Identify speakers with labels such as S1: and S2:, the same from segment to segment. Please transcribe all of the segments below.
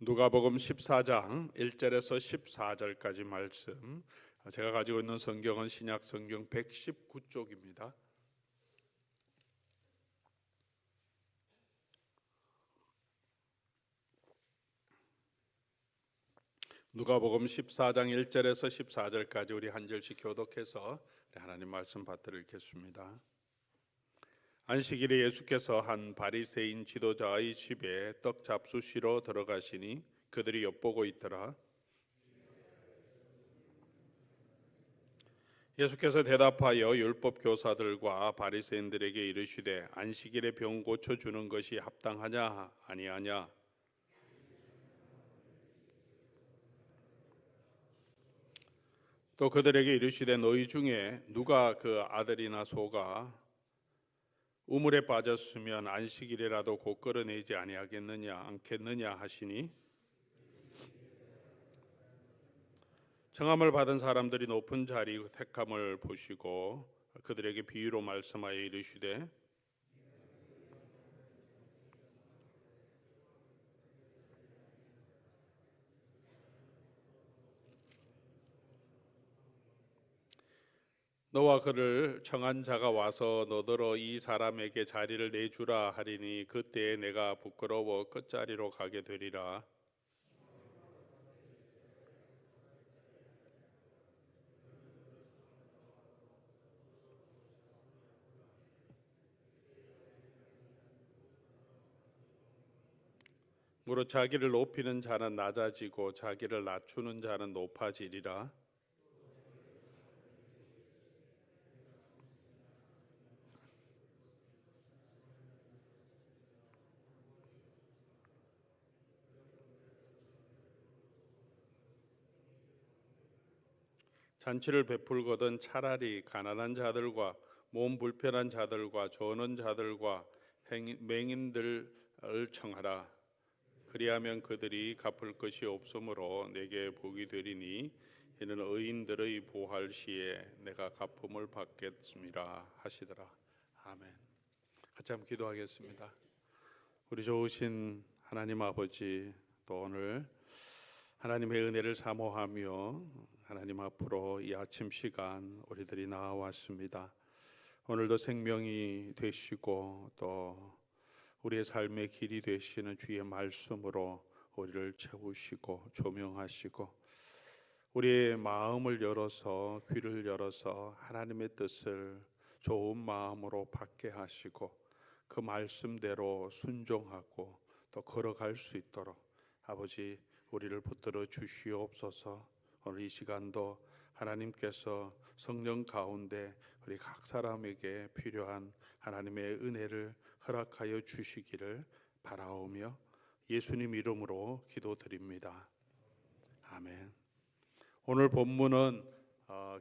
S1: 누가복음 14장 1절에서 14절까지 말씀, 제가 가지고 있는 성경은 신약 성경 119쪽입니다. 누가복음 14장 1절에서 14절까지 우리 한 절씩 교독해서 하나님 말씀 받들어 읽겠습니다. 안식일에 예수께서 한 바리새인 지도자의 집에 떡 잡수시러 들어가시니 그들이 엿보고 있더라. 예수께서 대답하여 율법 교사들과 바리새인들에게 이르시되 안식일에 병 고쳐 주는 것이 합당하냐 아니하냐. 또 그들에게 이르시되 너희 중에 누가 그 아들이나 소가 우물에 빠졌으면 안식일이라도 곧 끌어내지 아니하겠느냐 않겠느냐 하시니, 청함을 받은 사람들이 높은 자리 택함을 보시고 그들에게 비유로 말씀하여 이르시되 너와 그를 청한 자가 와서 너더러 이 사람에게 자리를 내주라 하리니 그때에 내가 부끄러워 끝자리로 가게 되리라. 무릇 자기를 높이는 자는 낮아지고 자기를 낮추는 자는 높아지리라. 잔치를 베풀거든 차라리 가난한 자들과 몸 불편한 자들과 저는 자들과 맹인들을 청하라. 그리하면 그들이 갚을 것이 없으므로 내게 복이 되리니 이는 의인들의 보할 시에 내가 갚음을 받겠습니다 하시더라. 아멘. 같이 한번 기도하겠습니다. 우리 좋으신 하나님 아버지, 또 오늘 하나님의 은혜를 사모하며 하나님 앞으로 이 아침 시간 우리들이 나와왔습니다. 오늘도 생명이 되시고 또 우리의 삶의 길이 되시는 주의 말씀으로 우리를 채우시고 조명하시고 우리의 마음을 열어서, 귀를 열어서 하나님의 뜻을 좋은 마음으로 받게 하시고 그 말씀대로 순종하고 또 걸어갈 수 있도록 아버지 우리를 붙들어 주시옵소서. 오늘 이 시간도 하나님께서 성령 가운데 우리 각 사람에게 필요한 하나님의 은혜를 허락하여 주시기를 바라오며 예수님 이름으로 기도드립니다. 아멘. 오늘 본문은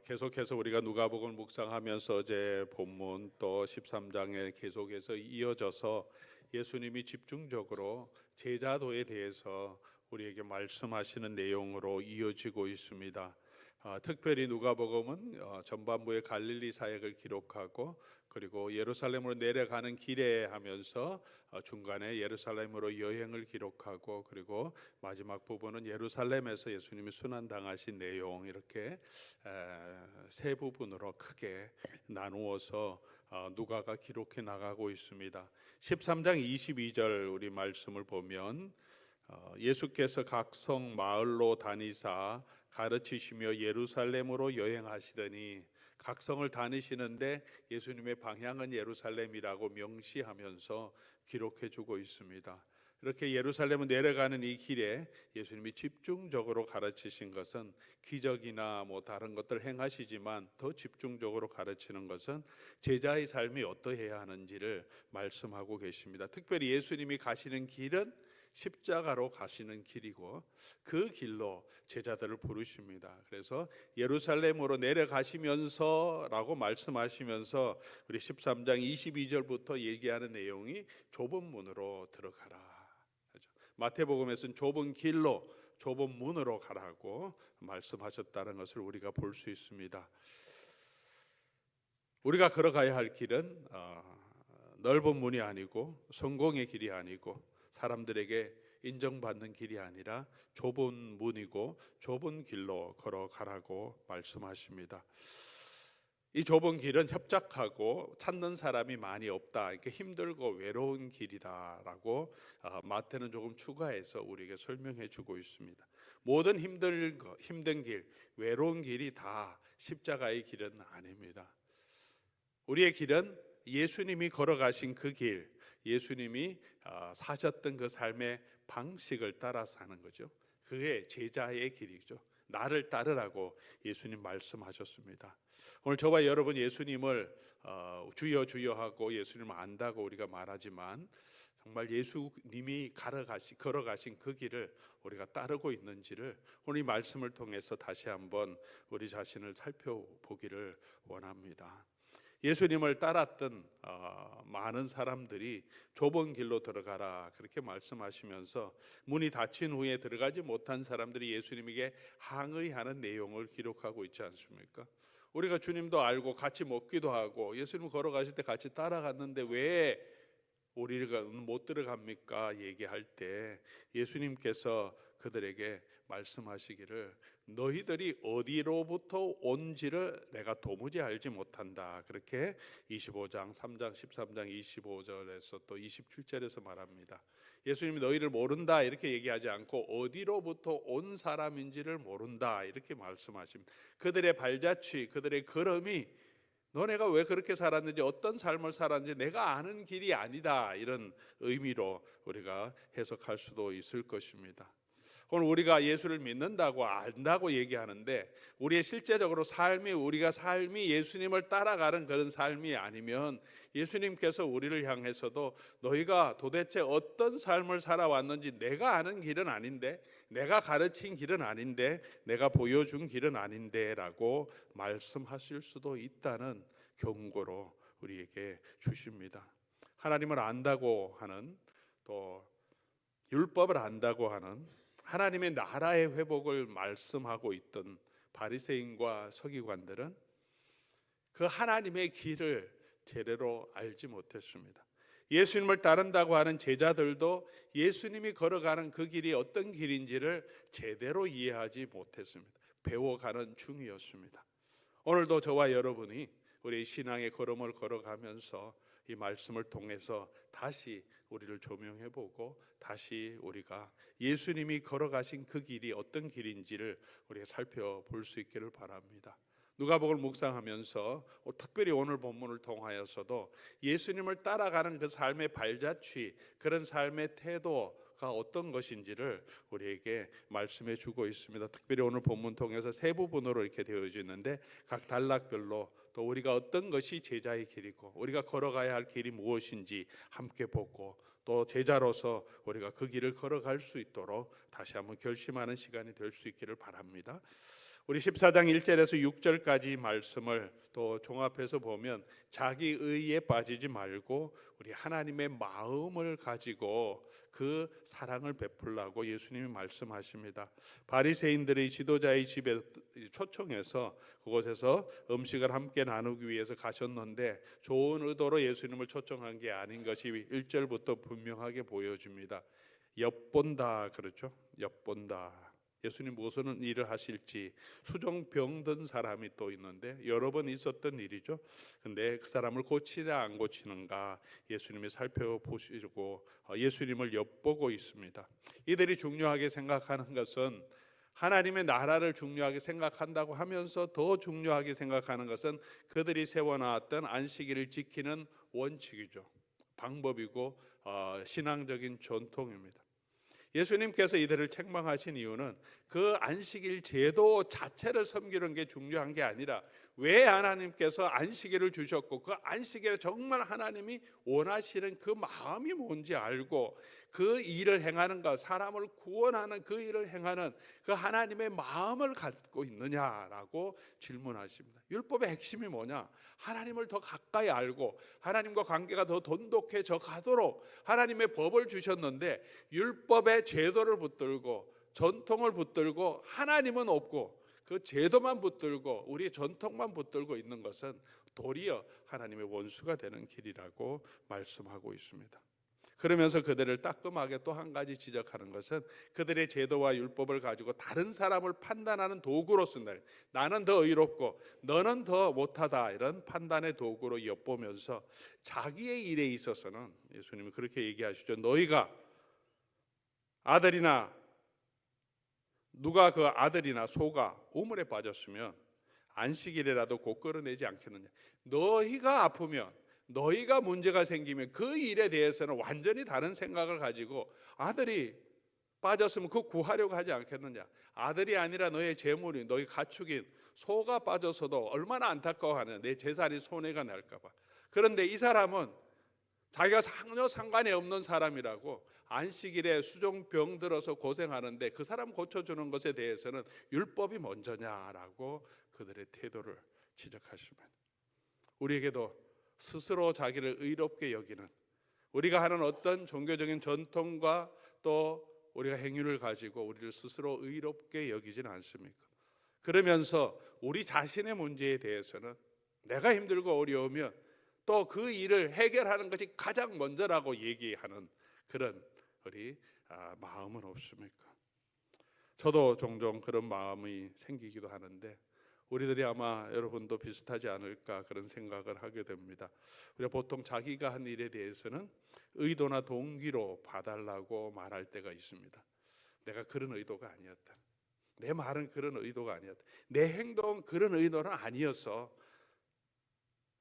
S1: 계속해서 우리가 누가복음을 묵상하면서 어제 본문 또 13장에 계속해서 이어져서 예수님이 집중적으로 제자도에 대해서 우리에게 말씀하시는 내용으로 이어지고 있습니다. 특별히 누가복음은 전반부의 갈릴리 사역을 기록하고 그리고 예루살렘으로 내려가는 길에 하면서 중간에 예루살렘으로 여행을 기록하고 그리고 마지막 부분은 예루살렘에서 예수님이 순환당하신 내용, 이렇게 세 부분으로 크게 나누어서 누가가 기록해 나가고 있습니다. 13장 22절 우리 말씀을 보면 예수께서 각성 마을로 다니사 가르치시며 예루살렘으로 여행하시더니, 각성을 다니시는데 예수님의 방향은 예루살렘이라고 명시하면서 기록해 주고 있습니다. 이렇게 예루살렘을 내려가는 이 길에 예수님이 집중적으로 가르치신 것은 기적이나 다른 것들 행하시지만 더 집중적으로 가르치는 것은 제자의 삶이 어떠해야 하는지를 말씀하고 계십니다. 특별히 예수님이 가시는 길은 십자가로 가시는 길이고 그 길로 제자들을 부르십니다. 그래서 예루살렘으로 내려가시면서 라고 말씀하시면서 우리 13장 22절부터 얘기하는 내용이 좁은 문으로 들어가라. 마태복음에서는 좁은 길로, 좁은 문으로 가라고 말씀하셨다는 것을 우리가 볼 수 있습니다. 우리가 걸어가야 할 길은 넓은 문이 아니고 성공의 길이 아니고 사람들에게 인정받는 길이 아니라 좁은 문이고 좁은 길로 걸어가라고 말씀하십니다. 이 좁은 길은 협착하고 찾는 사람이 많이 없다, 이렇게 힘들고 외로운 길이다라고 마태는 조금 추가해서 우리에게 설명해 주고 있습니다. 모든 힘든 길, 외로운 길이 다 십자가의 길은 아닙니다. 우리의 길은 예수님이 걸어가신 그 길, 예수님이 사셨던 그 삶의 방식을 따라 사는 거죠. 그게 제자의 길이죠. 나를 따르라고 예수님 말씀하셨습니다. 오늘 저와 여러분 예수님을 주여 주여 하고 예수님을 안다고 우리가 말하지만 정말 예수님이 걸어가신 그 길을 우리가 따르고 있는지를 오늘 이 말씀을 통해서 다시 한번 우리 자신을 살펴보기를 원합니다. 예수님을 따랐던 많은 사람들이 좁은 길로 들어가라 그렇게 말씀하시면서 문이 닫힌 후에 들어가지 못한 사람들이 예수님에게 항의하는 내용을 기록하고 있지 않습니까? 우리가 주님도 알고 같이 먹기도 하고 예수님 걸어가실 때 같이 따라갔는데 왜 우리가 못 들어갑니까? 얘기할 때 예수님께서 그들에게 말씀하시기를 너희들이 어디로부터 온지를 내가 도무지 알지 못한다. 그렇게 25장 3장 13장 25절에서 또 27절에서 말합니다. 예수님이 너희를 모른다 이렇게 얘기하지 않고 어디로부터 온 사람인지를 모른다 이렇게 말씀하십니다. 그들의 발자취, 그들의 걸음이 너네가 왜 그렇게 살았는지, 어떤 삶을 살았는지 내가 아는 길이 아니다, 이런 의미로 우리가 해석할 수도 있을 것입니다. 오늘 우리가 예수를 믿는다고 안다고 얘기하는데 우리의 실제적으로 우리가 삶이 예수님을 따라가는 그런 삶이 아니면 예수님께서 우리를 향해서도 너희가 도대체 어떤 삶을 살아왔는지 내가 아는 길은 아닌데, 내가 가르친 길은 아닌데, 내가 보여준 길은 아닌데 라고 말씀하실 수도 있다는 경고로 우리에게 주십니다. 하나님을 안다고 하는, 또 율법을 안다고 하는, 하나님의 나라의 회복을 말씀하고 있던 바리새인과 서기관들은 그 하나님의 길을 제대로 알지 못했습니다. 예수님을 따른다고 하는 제자들도 예수님이 걸어가는 그 길이 어떤 길인지를 제대로 이해하지 못했습니다. 배워가는 중이었습니다. 오늘도 저와 여러분이 우리 신앙의 걸음을 걸어가면서 이 말씀을 통해서 다시 우리를 조명해보고 다시 우리가 예수님이 걸어가신 그 길이 어떤 길인지를 우리가 살펴볼 수 있기를 바랍니다. 누가복음을 묵상하면서 특별히 오늘 본문을 통하여서도 예수님을 따라가는 그 삶의 발자취, 그런 삶의 태도가 어떤 것인지를 우리에게 말씀해 주고 있습니다. 특별히 오늘 본문 통해서 세 부분으로 이렇게 되어져 있는데 각 단락별로 또 우리가 어떤 것이 제자의 길이고 우리가 걸어가야 할 길이 무엇인지 함께 보고, 또 제자로서 우리가 그 길을 걸어갈 수 있도록 다시 한번 결심하는 시간이 될 수 있기를 바랍니다. 우리 14장 1절에서 6절까지 말씀을 또 종합해서 보면 자기 의에 빠지지 말고 우리 하나님의 마음을 가지고 그 사랑을 베풀라고 예수님이 말씀하십니다. 바리새인들의 지도자의 집에 초청해서 그곳에서 음식을 함께 나누기 위해서 가셨는데 좋은 의도로 예수님을 초청한 게 아닌 것이 1절부터 분명하게 보여집니다. 엿본다 그렇죠? 엿본다. 예수님 무슨 일을 하실지. 수종병 든 사람이 또 있는데 여러 번 있었던 일이죠. 근데 그 사람을 고치냐 안 고치는가 예수님이 살펴보시고 예수님을 엿보고 있습니다. 이들이 중요하게 생각하는 것은 하나님의 나라를 중요하게 생각한다고 하면서 더 중요하게 생각하는 것은 그들이 세워놨던 안식일을 지키는 원칙이죠. 방법이고 신앙적인 전통입니다. 예수님께서 이들을 책망하신 이유는 그 안식일 제도 자체를 섬기는 게 중요한 게 아니라 왜 하나님께서 안식일을 주셨고 그 안식일에 정말 하나님이 원하시는 그 마음이 뭔지 알고 그 일을 행하는 것, 사람을 구원하는 그 일을 행하는 그 하나님의 마음을 갖고 있느냐라고 질문하십니다. 율법의 핵심이 뭐냐? 하나님을 더 가까이 알고 하나님과 관계가 더 돈독해져 가도록 하나님의 법을 주셨는데 율법의 제도를 붙들고 전통을 붙들고 하나님은 없고 그 제도만 붙들고 우리의 전통만 붙들고 있는 것은 도리어 하나님의 원수가 되는 길이라고 말씀하고 있습니다. 그러면서 그들을 따끔하게 또 한 가지 지적하는 것은 그들의 제도와 율법을 가지고 다른 사람을 판단하는 도구로 쓴다. 나는 더 의롭고 너는 더 못하다, 이런 판단의 도구로 엿보면서 자기의 일에 있어서는 예수님이 그렇게 얘기하시죠. 너희가 아들이나 누가 그 아들이나 소가 우물에 빠졌으면 안식일이라도 곧 끌어내지 않겠느냐. 너희가 아프면, 너희가 문제가 생기면 그 일에 대해서는 완전히 다른 생각을 가지고 아들이 빠졌으면 그 구하려고 하지 않겠느냐. 아들이 아니라 너의 재물이, 너희 가축인 소가 빠져서도 얼마나 안타까워하느냐. 내 재산이 손해가 날까 봐. 그런데 이 사람은 자기가 전혀 상관이 없는 사람이라고 안식일에 수종병 들어서 고생하는데 그 사람 고쳐주는 것에 대해서는 율법이 먼저냐라고 그들의 태도를 지적하십니다. 우리에게도 스스로 자기를 의롭게 여기는, 우리가 하는 어떤 종교적인 전통과 또 우리가 행위를 가지고 우리를 스스로 의롭게 여기지는 않습니까? 그러면서 우리 자신의 문제에 대해서는 내가 힘들고 어려우면 또 그 일을 해결하는 것이 가장 먼저라고 얘기하는 그런 우리 마음은 없습니까? 저도 종종 그런 마음이 생기기도 하는데 우리들이 아마 여러분도 비슷하지 않을까 그런 생각을 하게 됩니다. 우리가 보통 자기가 한 일에 대해서는 의도나 동기로 봐달라고 말할 때가 있습니다. 내가 그런 의도가 아니었다. 내 말은 그런 의도가 아니었다. 내 행동은 그런 의도는 아니어서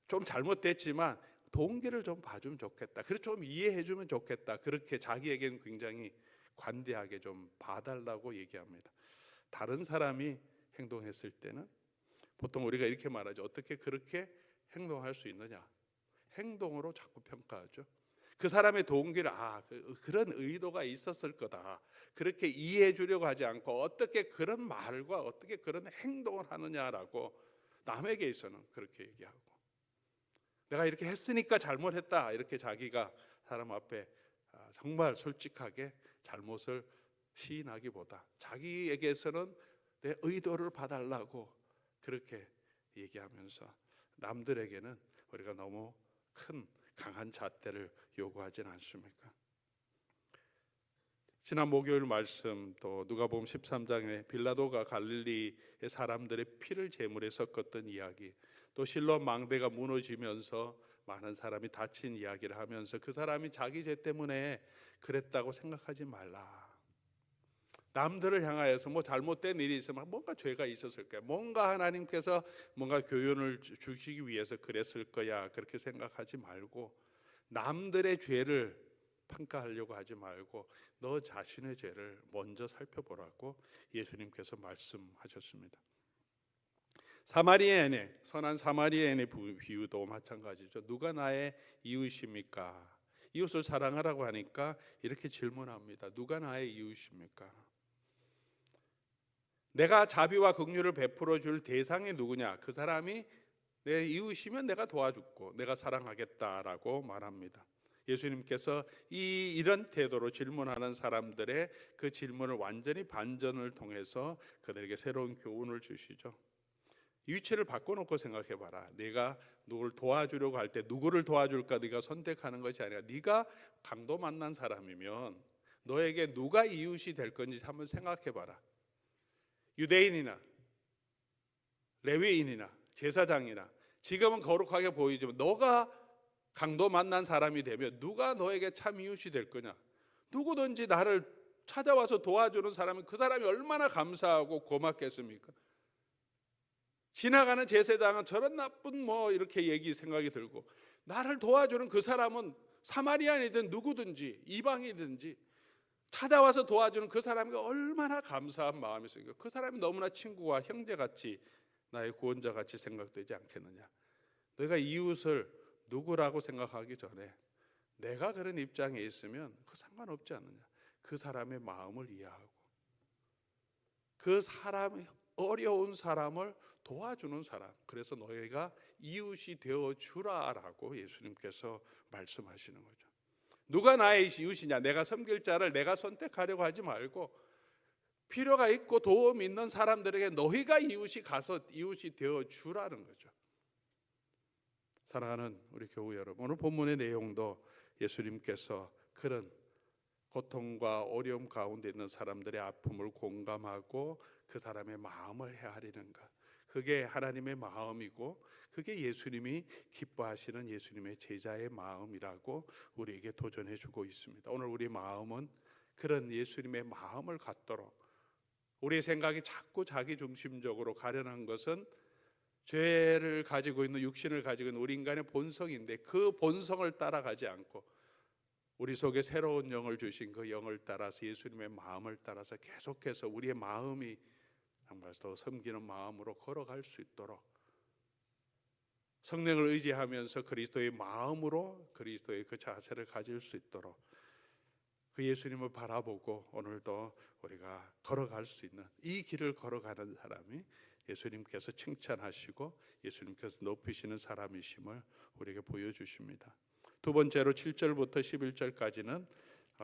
S1: 좀 잘못됐지만 동기를 좀 봐주면 좋겠다. 그래서 좀 이해해주면 좋겠다. 그렇게 자기에게는 굉장히 관대하게 좀 봐달라고 얘기합니다. 다른 사람이 행동했을 때는 보통 우리가 이렇게 말하죠. 어떻게 그렇게 행동할 수 있느냐. 행동으로 자꾸 평가하죠. 그 사람의 동기를 그런 의도가 있었을 거다. 그렇게 이해해 주려고 하지 않고 어떻게 그런 말과 어떻게 그런 행동을 하느냐라고 남에게서는 그렇게 얘기하고, 내가 이렇게 했으니까 잘못했다 이렇게 자기가 사람 앞에 정말 솔직하게 잘못을 시인하기보다 자기에게서는 내 의도를 봐달라고 그렇게 얘기하면서 남들에게는 우리가 너무 큰 강한 잣대를 요구하지는 않습니까? 지난 목요일 말씀 또 누가복음 13장에 빌라도가 갈릴리의 사람들의 피를 제물에 섞었던 이야기, 또 실로 망대가 무너지면서 많은 사람이 다친 이야기를 하면서 그 사람이 자기 죄 때문에 그랬다고 생각하지 말라. 남들을 향하여서 뭐 잘못된 일이 있으면 뭔가 죄가 있었을 거야. 뭔가 하나님께서 뭔가 교훈을 주시기 위해서 그랬을 거야. 그렇게 생각하지 말고 남들의 죄를 평가하려고 하지 말고 너 자신의 죄를 먼저 살펴보라고 예수님께서 말씀하셨습니다. 사마리아인의 선한 사마리아인의 비유도 마찬가지죠. 누가 나의 이웃입니까? 이웃을 사랑하라고 하니까 이렇게 질문합니다. 누가 나의 이웃입니까? 내가 자비와 긍휼을 베풀어 줄 대상이 누구냐? 그 사람이 내 이웃이면 내가 도와주고 내가 사랑하겠다라고 말합니다. 예수님께서 이런 태도로 질문하는 사람들의 그 질문을 완전히 반전을 통해서 그들에게 새로운 교훈을 주시죠. 이 위치를 바꿔놓고 생각해봐라. 네가 누구를 도와주려고 할 때 누구를 도와줄까 네가 선택하는 것이 아니라 네가 강도 만난 사람이면 너에게 누가 이웃이 될 건지 한번 생각해봐라. 유대인이나 레위인이나 제사장이나 지금은 거룩하게 보이지만 너가 강도 만난 사람이 되면 누가 너에게 참 이웃이 될 거냐? 누구든지 나를 찾아와서 도와주는 사람은 그 사람이 얼마나 감사하고 고맙겠습니까? 지나가는 제사장은 저런 나쁜 이렇게 생각이 들고, 나를 도와주는 그 사람은 사마리아인이든 누구든지 이방이든지 찾아와서 도와주는 그 사람이 얼마나 감사한 마음이 있으니까 그 사람이 너무나 친구와 형제같이 나의 구원자같이 생각되지 않겠느냐. 너희가 이웃을 누구라고 생각하기 전에 내가 그런 입장에 있으면 그 상관없지 않느냐. 그 사람의 마음을 이해하고 그 사람이 어려운 사람을 도와주는 사람, 그래서 너희가 이웃이 되어주라라고 예수님께서 말씀하시는 거죠. 누가 나의 이웃이냐? 내가 섬길 자를 내가 선택하려고 하지 말고 필요가 있고 도움 있는 사람들에게 너희가 이웃이 가서 이웃이 되어주라는 거죠. 사랑하는 우리 교우 여러분, 오늘 본문의 내용도 예수님께서 그런 고통과 어려움 가운데 있는 사람들의 아픔을 공감하고 그 사람의 마음을 헤아리는 것, 그게 하나님의 마음이고 그게 예수님이 기뻐하시는 예수님의 제자의 마음이라고 우리에게 도전해 주고 있습니다. 오늘 우리 마음은 그런 예수님의 마음을 갖도록, 우리의 생각이 자꾸 자기 중심적으로 가련한 것은 죄를 가지고 있는, 육신을 가지고 있는 우리 인간의 본성인데, 그 본성을 따라가지 않고 우리 속에 새로운 영을 주신 그 영을 따라서, 예수님의 마음을 따라서 계속해서 우리의 마음이 정말 더 섬기는 마음으로 걸어갈 수 있도록, 성령을 의지하면서 그리스도의 마음으로 그리스도의 그 자세를 가질 수 있도록 그 예수님을 바라보고 오늘도 우리가 걸어갈 수 있는, 이 길을 걸어가는 사람이 예수님께서 칭찬하시고 예수님께서 높이시는 사람이심을 우리에게 보여주십니다. 두 번째로 7절부터 11절까지는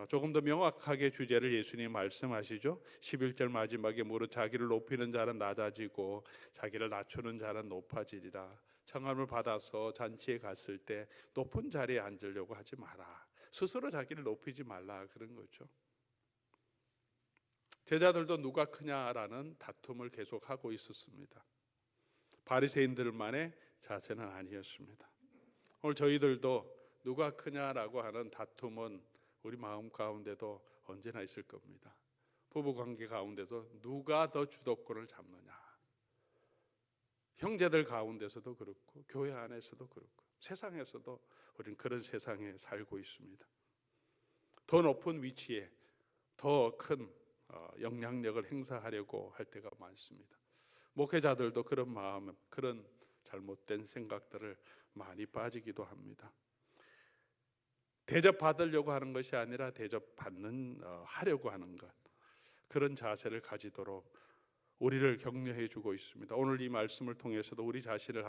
S1: 조금 더 명확하게 주제를 예수님이 말씀하시죠. 11절 마지막에 무릇 자기를 높이는 자는 낮아지고 자기를 낮추는 자는 높아지리라. 청함을 받아서 잔치에 갔을 때 높은 자리에 앉으려고 하지 마라. 스스로 자기를 높이지 말라, 그런 거죠. 제자들도 누가 크냐라는 다툼을 계속하고 있었습니다. 바리새인들만의 자세는 아니었습니다. 오늘 저희들도 누가 크냐라고 하는 다툼은 우리 마음 가운데도 언제나 있을 겁니다. 부부관계 가운데도 누가 더 주도권을 잡느냐, 형제들 가운데서도 그렇고 교회 안에서도 그렇고 세상에서도 우리는 그런 세상에 살고 있습니다. 더 높은 위치에 더 큰 영향력을 행사하려고 할 때가 많습니다. 목회자들도 그런 마음, 그런 잘못된 생각들을 많이 빠지기도 합니다. 대접받으려고 하는 것이 아니라 대접받는 하려고 하는 것, 그런 자세를 가지도록 우리를 격려해 주고 있습니다. 오늘 이 말씀을 통해서도 우리 자신을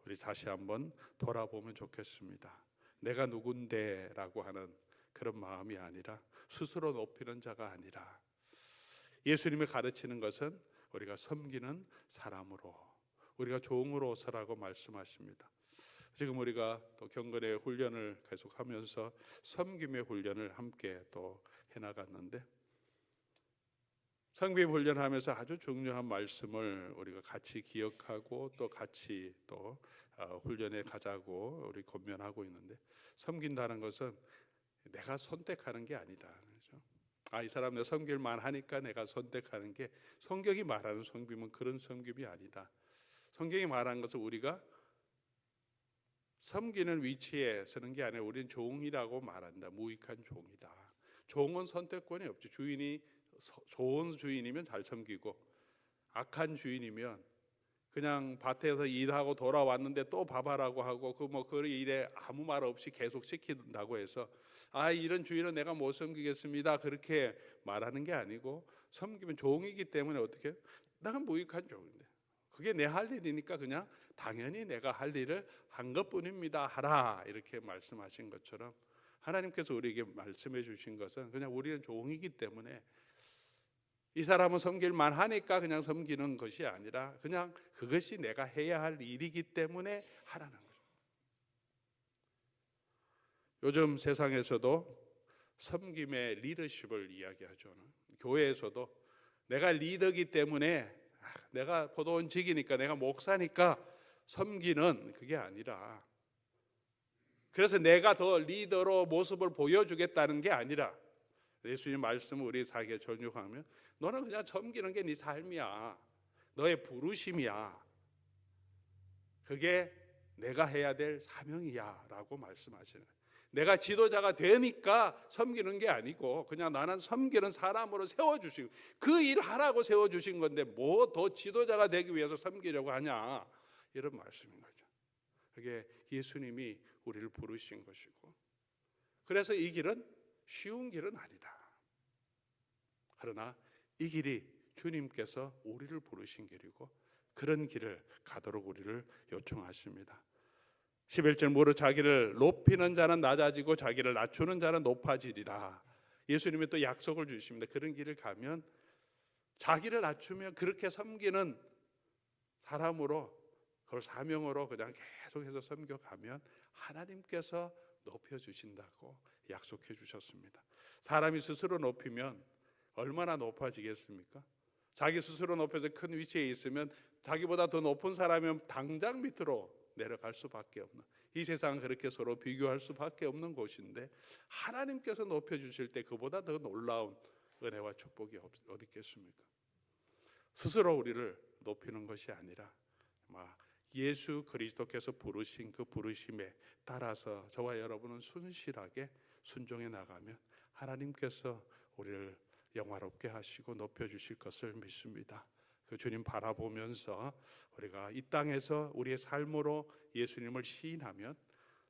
S1: 우리 다시 한번 돌아보면 좋겠습니다. 내가 누군데라고 하는 그런 마음이 아니라, 스스로 높이는 자가 아니라, 예수님이 가르치는 것은 우리가 섬기는 사람으로, 우리가 종으로서라고 말씀하십니다. 지금 우리가 또 경건의 훈련을 계속하면서 섬김의 훈련을 함께 또 해나갔는데, 섬김 훈련하면서 아주 중요한 말씀을 우리가 같이 기억하고 또 같이 또 훈련해 가자고 우리 권면하고 있는데, 섬긴다는 것은 내가 선택하는 게 아니다. 그렇죠? 이 사람 내가 섬길만 하니까 내가 선택하는 게, 성경이 말하는 섬김은 그런 섬김이 아니다. 성경이 말하는 것은 우리가 섬기는 위치에 서는 게 아니라 우리는 종이라고 말한다. 무익한 종이다. 종은 선택권이 없죠. 주인이 좋은 주인이면 잘 섬기고, 악한 주인이면 그냥 밭에서 일하고 돌아왔는데 또 밥하라고 하고 그 일에 아무 말 없이 계속 시킨다고 해서 이런 주인은 내가 못 섬기겠습니다, 그렇게 말하는 게 아니고, 섬기면 종이기 때문에 어떻게, 나는 무익한 종인데 그게 내 할 일이니까 그냥 당연히 내가 할 일을 한 것뿐입니다, 하라, 이렇게 말씀하신 것처럼 하나님께서 우리에게 말씀해 주신 것은 그냥 우리는 종이기 때문에 이 사람은 섬길만 하니까 그냥 섬기는 것이 아니라 그냥 그것이 내가 해야 할 일이기 때문에 하라는 거죠. 요즘 세상에서도 섬김의 리더십을 이야기하죠. 교회에서도 내가 리더기 때문에, 내가 포도원직이니까, 내가 목사니까 섬기는, 그게 아니라, 그래서 내가 더 리더로 모습을 보여주겠다는 게 아니라, 예수님 말씀을 우리 사기에 전육하면 너는 그냥 섬기는 게 네 삶이야, 너의 부르심이야, 그게 내가 해야 될 사명이야 라고 말씀하시는 거예요. 내가 지도자가 되니까 섬기는 게 아니고 그냥 나는 섬기는 사람으로 세워주시고, 그 일 하라고 세워주신 건데 뭐 더 지도자가 되기 위해서 섬기려고 하냐, 이런 말씀인 거죠. 그게 예수님이 우리를 부르신 것이고, 그래서 이 길은 쉬운 길은 아니다. 그러나 이 길이 주님께서 우리를 부르신 길이고, 그런 길을 가도록 우리를 요청하십니다. 11절 무릇 자기를 높이는 자는 낮아지고 자기를 낮추는 자는 높아지리라. 예수님이 또 약속을 주십니다. 그런 길을 가면, 자기를 낮추면 그렇게 섬기는 사람으로, 그걸 사명으로 그냥 계속해서 섬겨가면 하나님께서 높여주신다고 약속해 주셨습니다. 사람이 스스로 높이면 얼마나 높아지겠습니까? 자기 스스로 높여서 큰 위치에 있으면 자기보다 더 높은 사람이면 당장 밑으로 내려갈 수밖에 없는, 이 세상은 그렇게 서로 비교할 수밖에 없는 곳인데, 하나님께서 높여주실 때 그보다 더 놀라운 은혜와 축복이 어디 있겠습니까? 스스로 우리를 높이는 것이 아니라 예수 그리스도께서 부르신 그 부르심에 따라서 저와 여러분은 순실하게 순종해 나가면 하나님께서 우리를 영화롭게 하시고 높여주실 것을 믿습니다. 그 주님 바라보면서 우리가 이 땅에서 우리의 삶으로 예수님을 시인하면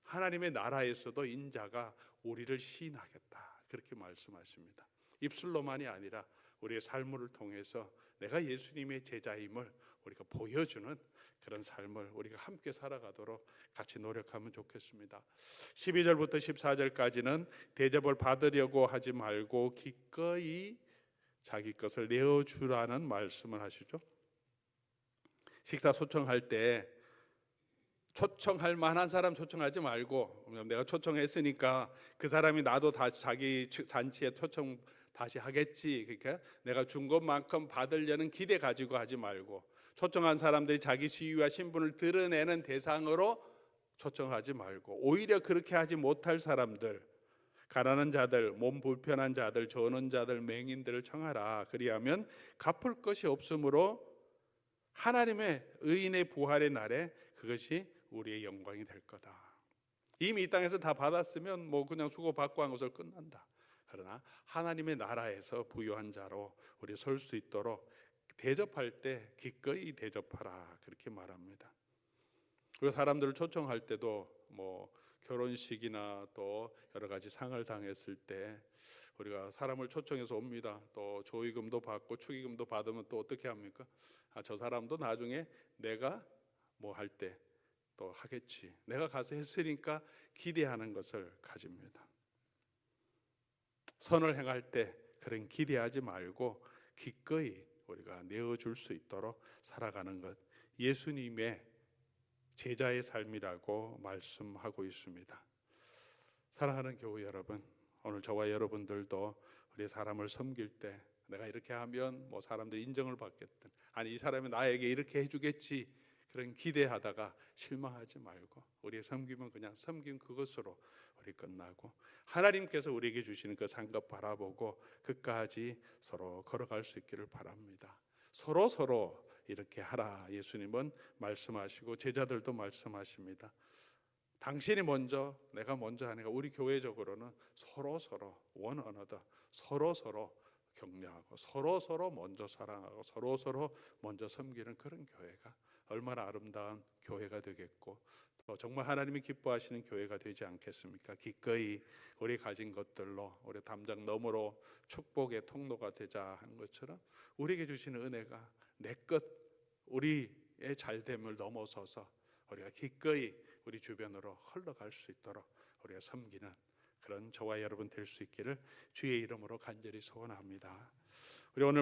S1: 하나님의 나라에서도 인자가 우리를 시인하겠다, 그렇게 말씀하십니다. 입술로만이 아니라 우리의 삶을 통해서 내가 예수님의 제자임을 우리가 보여주는 그런 삶을 우리가 함께 살아가도록 같이 노력하면 좋겠습니다. 12절부터 14절까지는 대접을 받으려고 하지 말고 기꺼이 자기 것을 내어주라는 말씀을 하시죠. 식사 초청할 때 초청할 만한 사람 초청하지 말고, 내가 초청했으니까 그 사람이 나도 다시 자기 잔치에 초청 다시 하겠지, 그러니까 내가 준 것만큼 받으려는 기대 가지고 하지 말고, 초청한 사람들이 자기 지위와 신분을 드러내는 대상으로 초청하지 말고, 오히려 그렇게 하지 못할 사람들, 가난한 자들, 몸 불편한 자들, 저는 자들, 맹인들을 청하라. 그리하면 갚을 것이 없으므로 하나님의 의인의 부활의 날에 그것이 우리의 영광이 될 거다. 이미 이 땅에서 다 받았으면 뭐 그냥 수고받고 한 것으로 끝난다. 그러나 하나님의 나라에서 부유한 자로 우리 설 수 있도록 대접할 때 기꺼이 대접하라, 그렇게 말합니다. 그리고 사람들을 초청할 때도 뭐 결혼식이나 또 여러 가지 상을 당했을 때 우리가 사람을 초청해서 옵니다. 또 조의금도 받고 축의금도 받으면 또 어떻게 합니까? 저 사람도 나중에 내가 뭐 할 때 또 하겠지, 내가 가서 했으니까 기대하는 것을 가집니다. 선을 행할 때 그런 기대하지 말고 기꺼이 우리가 내어줄 수 있도록 살아가는 것, 예수님의 제자의 삶이라고 말씀하고 있습니다. 사랑하는 교회 여러분, 오늘 저와 여러분들도 우리 사람을 섬길 때 내가 이렇게 하면 뭐 사람들이 인정을 받겠든, 아니 이 사람이 나에게 이렇게 해주겠지, 그런 기대하다가 실망하지 말고 우리의 섬김은 그냥 섬김 그것으로 우리 끝나고 하나님께서 우리에게 주시는 그 상급 바라보고 끝까지 서로 걸어갈 수 있기를 바랍니다. 서로 이렇게 하라 예수님은 말씀하시고 제자들도 말씀하십니다. 당신이 먼저, 내가 먼저 하니까 우리 교회적으로는 서로 원 어너더, 서로 격려하고 서로 먼저 사랑하고 서로 먼저 섬기는 그런 교회가 얼마나 아름다운 교회가 되겠고, 또 정말 하나님이 기뻐하시는 교회가 되지 않겠습니까? 기꺼이 우리 가진 것들로 우리 담장 너머로 축복의 통로가 되자 하는 것처럼 우리에게 주시는 은혜가 내 것, 우리의 잘됨을 넘어서서 우리가 기꺼이 우리 주변으로 흘러갈 수 있도록 우리가 섬기는 그런 저와 여러분 될 수 있기를 주의 이름으로 간절히 소원합니다. 우리 오늘